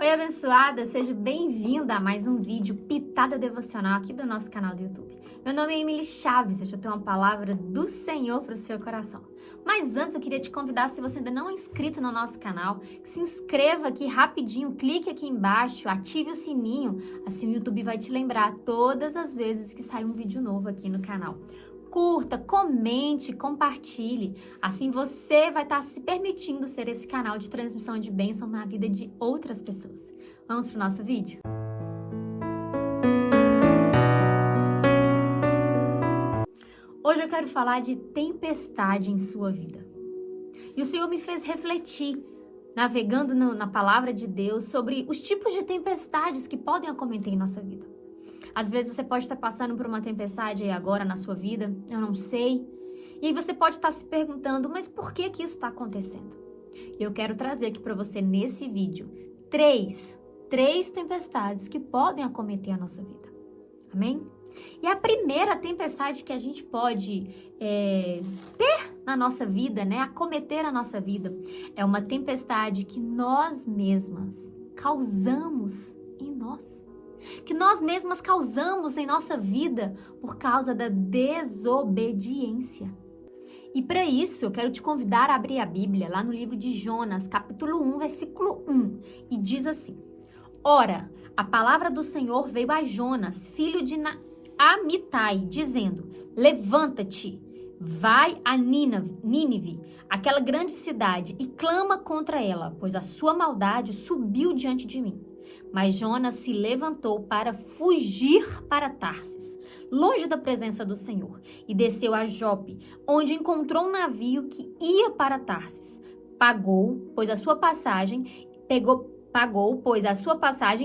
Oi, abençoada! Seja bem-vinda a mais um vídeo Pitada Devocional aqui do nosso canal do YouTube. Meu nome é Emily Chaves, eu tenho uma palavra do Senhor para o seu coração. Mas antes eu queria te convidar, se você ainda não é inscrito no nosso canal, que se inscreva aqui rapidinho, clique aqui embaixo, ative o sininho, assim o YouTube vai te lembrar todas as vezes que sai um vídeo novo aqui no canal. Curta, comente, compartilhe, assim você vai estar se permitindo ser esse canal de transmissão de bênção na vida de outras pessoas. Vamos para o nosso vídeo? Hoje eu quero falar de tempestade em sua vida. E o Senhor me fez refletir, navegando na palavra de Deus, sobre os tipos de tempestades que podem acometer em nossa vida. Às vezes você pode estar passando por uma tempestade aí agora na sua vida, eu não sei. E aí você pode estar se perguntando, mas por que isso está acontecendo? E eu quero trazer aqui para você nesse vídeo três tempestades que podem acometer a nossa vida. Amém? E a primeira tempestade que a gente pode ter na nossa vida, acometer a nossa vida, é uma tempestade que nós mesmas causamos em nós. Que nós mesmas causamos em nossa vida por causa da desobediência. E para isso, eu quero te convidar a abrir a Bíblia lá no livro de Jonas, capítulo 1, versículo 1, e diz assim: Ora, a palavra do Senhor veio a Jonas, filho de Amitai, dizendo: Levanta-te, vai a Nínive, aquela grande cidade, e clama contra ela, pois a sua maldade subiu diante de mim. Mas Jonas se levantou para fugir para Tarsis, longe da presença do Senhor, e desceu a Jope, onde encontrou um navio que ia para Tarsis. Pagou, pois a sua passagem,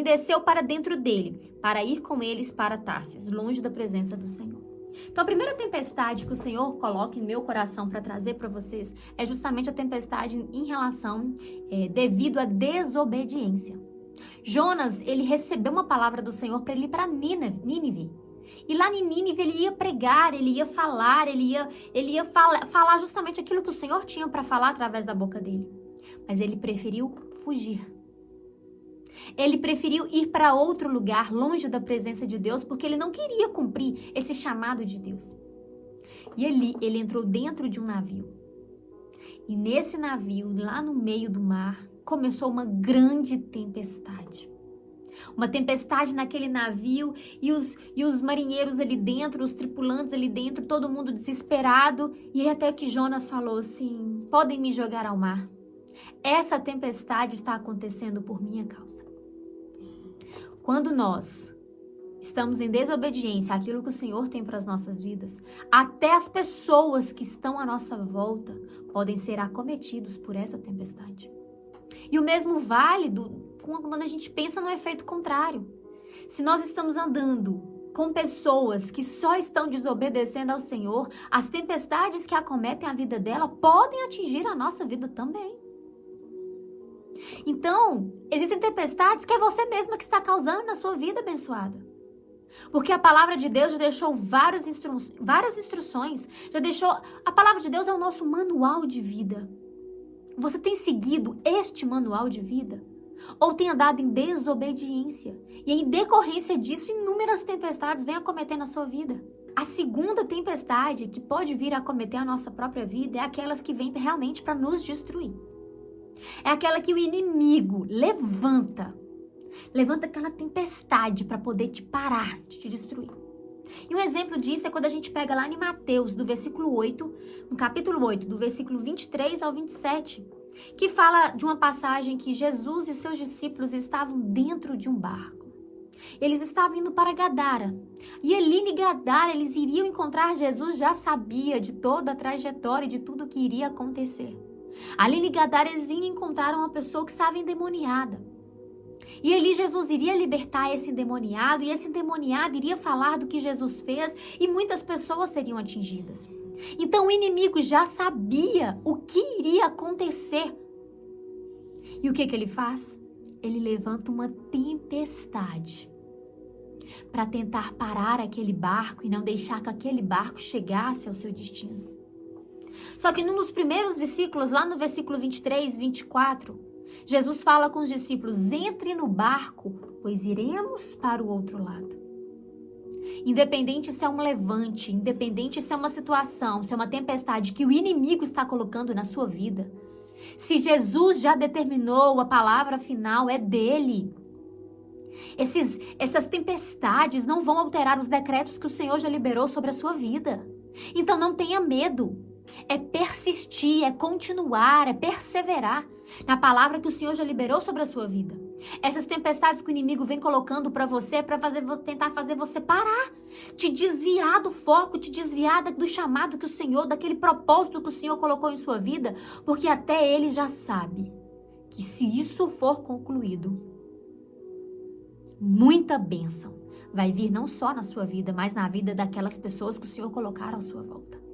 e desceu para dentro dele, para ir com eles para Tarsis, longe da presença do Senhor. Então, a primeira tempestade que o Senhor coloca em meu coração para trazer para vocês é justamente a tempestade em relação devido à desobediência. Jonas, ele recebeu uma palavra do Senhor para ele ir para Nínive. E lá em Nínive ele ia pregar, ele ia falar justamente aquilo que o Senhor tinha para falar através da boca dele. Mas ele preferiu fugir. Ele preferiu ir para outro lugar, longe da presença de Deus, porque ele não queria cumprir esse chamado de Deus. E ele entrou dentro de um navio. E nesse navio, lá no meio do mar, começou uma grande tempestade. Uma tempestade naquele navio e os marinheiros ali dentro, os tripulantes ali dentro, todo mundo desesperado. E até que Jonas falou assim: podem me jogar ao mar. Essa tempestade está acontecendo por minha causa. Quando nós estamos em desobediência àquilo que o Senhor tem para as nossas vidas, até as pessoas que estão à nossa volta podem ser acometidos por essa tempestade. E o mesmo válido quando a gente pensa no efeito contrário. Se nós estamos andando com pessoas que só estão desobedecendo ao Senhor, as tempestades que acometem a vida dela podem atingir a nossa vida também. Então, existem tempestades que é você mesma que está causando na sua vida, abençoada. Porque a palavra de Deus já deixou várias instruções, a palavra de Deus é o nosso manual de vida. Você tem seguido este manual de vida? Ou tem andado em desobediência? E em decorrência disso, inúmeras tempestades vêm acometer na sua vida. A segunda tempestade que pode vir a acometer a nossa própria vida é aquelas que vêm realmente para nos destruir. É aquela que o inimigo levanta aquela tempestade para poder te parar, de te destruir. E um exemplo disso é quando a gente pega lá em Mateus, do versículo 8, no capítulo 8, do versículo 23 ao 27, que fala de uma passagem que Jesus e os seus discípulos estavam dentro de um barco. Eles estavam indo para Gadara. E ali em Gadara eles iriam encontrar Jesus, já sabia de toda a trajetória e de tudo que iria acontecer. Ali em Gadara eles encontraram uma pessoa que estava endemoniada. E ali Jesus iria libertar esse endemoniado, e esse endemoniado iria falar do que Jesus fez, e muitas pessoas seriam atingidas. Então o inimigo já sabia o que iria acontecer. E o que ele faz? Ele levanta uma tempestade para tentar parar aquele barco e não deixar que aquele barco chegasse ao seu destino. Só que num dos primeiros versículos, lá no versículo 23, 24, Jesus fala com os discípulos: entre no barco, pois iremos para o outro lado. Independente se é um levante, independente se é uma situação, se é uma tempestade que o inimigo está colocando na sua vida, se Jesus já determinou, a palavra final é dele. Essas tempestades não vão alterar os decretos que o Senhor já liberou sobre a sua vida. Então não tenha medo. É persistir, é continuar, é perseverar na palavra que o Senhor já liberou sobre a sua vida. Essas tempestades que o inimigo vem colocando para você é para tentar fazer você parar, te desviar do foco, te desviar do chamado que o Senhor, daquele propósito que o Senhor colocou em sua vida, porque até ele já sabe que se isso for concluído, muita bênção vai vir não só na sua vida, mas na vida daquelas pessoas que o Senhor colocar à sua volta.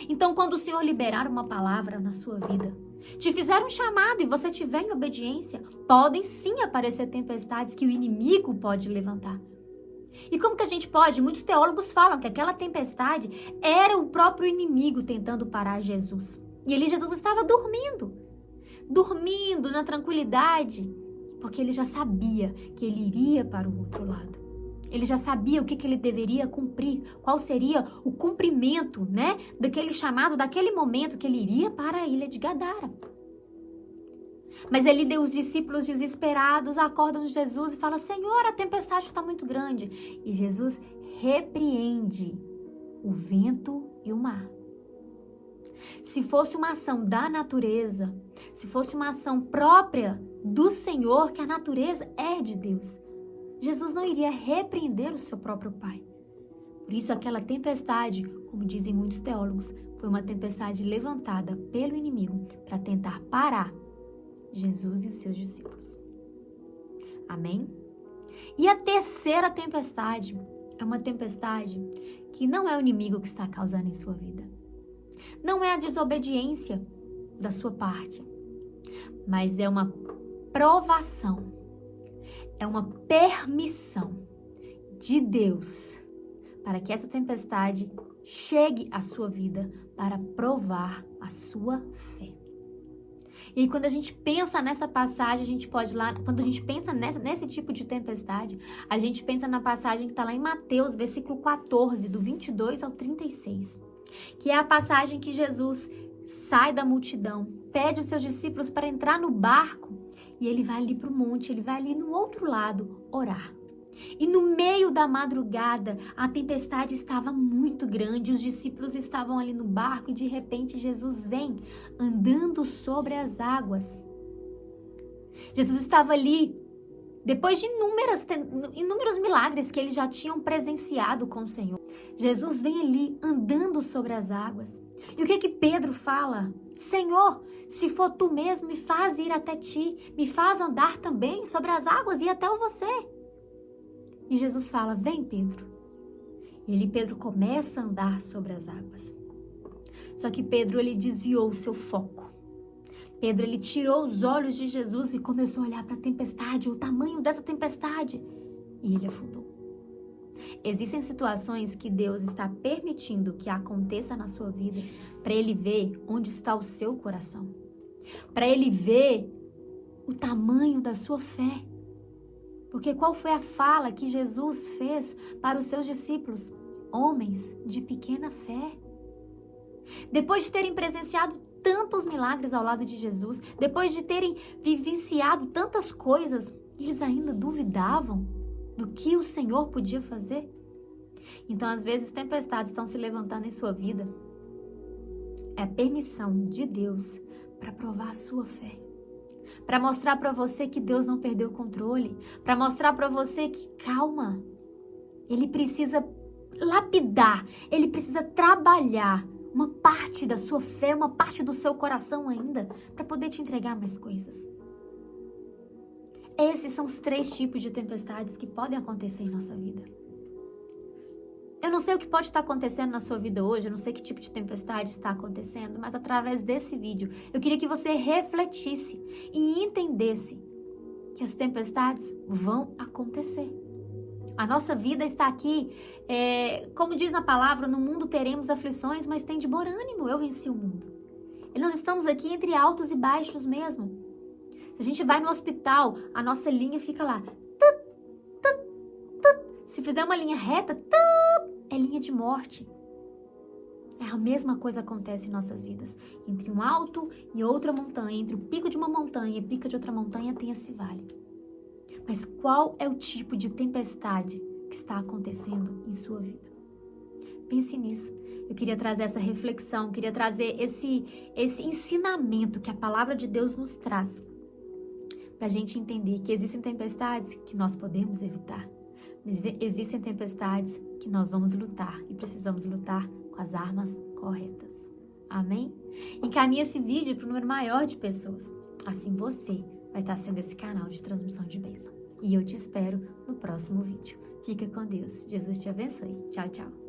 Então, quando o Senhor liberar uma palavra na sua vida, te fizer um chamado e você tiver em obediência, podem sim aparecer tempestades que o inimigo pode levantar. E como que a gente pode? Muitos teólogos falam que aquela tempestade era o próprio inimigo tentando parar Jesus. E ali Jesus estava dormindo na tranquilidade, porque ele já sabia que ele iria para o outro lado. Ele já sabia o que ele deveria cumprir, qual seria o cumprimento, daquele chamado, daquele momento que ele iria para a ilha de Gadara. Mas ali os discípulos desesperados acordam Jesus e falam: Senhor, a tempestade está muito grande. E Jesus repreende o vento e o mar. Se fosse uma ação da natureza, se fosse uma ação própria do Senhor, que a natureza é de Deus, Jesus não iria repreender o seu próprio Pai. Por isso, aquela tempestade, como dizem muitos teólogos, foi uma tempestade levantada pelo inimigo para tentar parar Jesus e seus discípulos. Amém? E a terceira tempestade é uma tempestade que não é o inimigo que está causando em sua vida. Não é a desobediência da sua parte, mas é uma provação. É uma permissão de Deus para que essa tempestade chegue à sua vida para provar a sua fé. E aí, quando a gente pensa nessa passagem, a gente pode quando a gente pensa nesse tipo de tempestade, a gente pensa na passagem que está lá em Mateus, versículo 14, do 22 ao 36, que é a passagem que Jesus sai da multidão, pede os seus discípulos para entrar no barco e ele vai ali para o monte, ele vai ali no outro lado orar. E no meio da madrugada, a tempestade estava muito grande, os discípulos estavam ali no barco e de repente Jesus vem andando sobre as águas. Jesus estava ali depois de inúmeros milagres que eles já tinham presenciado com o Senhor. Jesus vem ali andando sobre as águas. E o que Pedro fala? Senhor, se for tu mesmo, me faz ir até ti, me faz andar também sobre as águas e até você. E Jesus fala: vem, Pedro. E Pedro começa a andar sobre as águas. Só que Pedro, ele desviou o seu foco. Pedro, ele tirou os olhos de Jesus e começou a olhar para a tempestade, o tamanho dessa tempestade. E ele afundou. Existem situações que Deus está permitindo que aconteça na sua vida para ele ver onde está o seu coração. Para ele ver o tamanho da sua fé. Porque qual foi a fala que Jesus fez para os seus discípulos? Homens de pequena fé. Depois de terem presenciado tantos milagres ao lado de Jesus, depois de terem vivenciado tantas coisas, eles ainda duvidavam do que o Senhor podia fazer. Então, às vezes, tempestades estão se levantando em sua vida. É a permissão de Deus para provar a sua fé. Para mostrar para você que Deus não perdeu o controle. Para mostrar para você que, calma, Ele precisa lapidar, Ele precisa trabalhar uma parte da sua fé, uma parte do seu coração ainda, para poder te entregar mais coisas. Esses são os 3 tipos de tempestades que podem acontecer em nossa vida. Eu não sei o que pode estar acontecendo na sua vida hoje, eu não sei que tipo de tempestade está acontecendo, mas através desse vídeo, eu queria que você refletisse e entendesse que as tempestades vão acontecer. A nossa vida está aqui, como diz na palavra, no mundo teremos aflições, mas tem de bom ânimo, eu venci o mundo. E nós estamos aqui entre altos e baixos mesmo. Se a gente vai no hospital, a nossa linha fica lá. Tut, tut, tut. Se fizer uma linha reta, é linha de morte. É a mesma coisa acontece em nossas vidas. Entre um alto e outra montanha, entre o pico de uma montanha e o pico de outra montanha, tem esse vale. Mas qual é o tipo de tempestade que está acontecendo em sua vida? Pense nisso. Eu queria trazer essa reflexão, queria trazer esse ensinamento que a palavra de Deus nos traz, para a gente entender que existem tempestades que nós podemos evitar. Mas existem tempestades que nós vamos lutar e precisamos lutar com as armas corretas. Amém? Encaminhe esse vídeo para um número maior de pessoas. Assim você vai estar sendo esse canal de transmissão de bênção. E eu te espero no próximo vídeo. Fica com Deus. Jesus te abençoe. Tchau, tchau.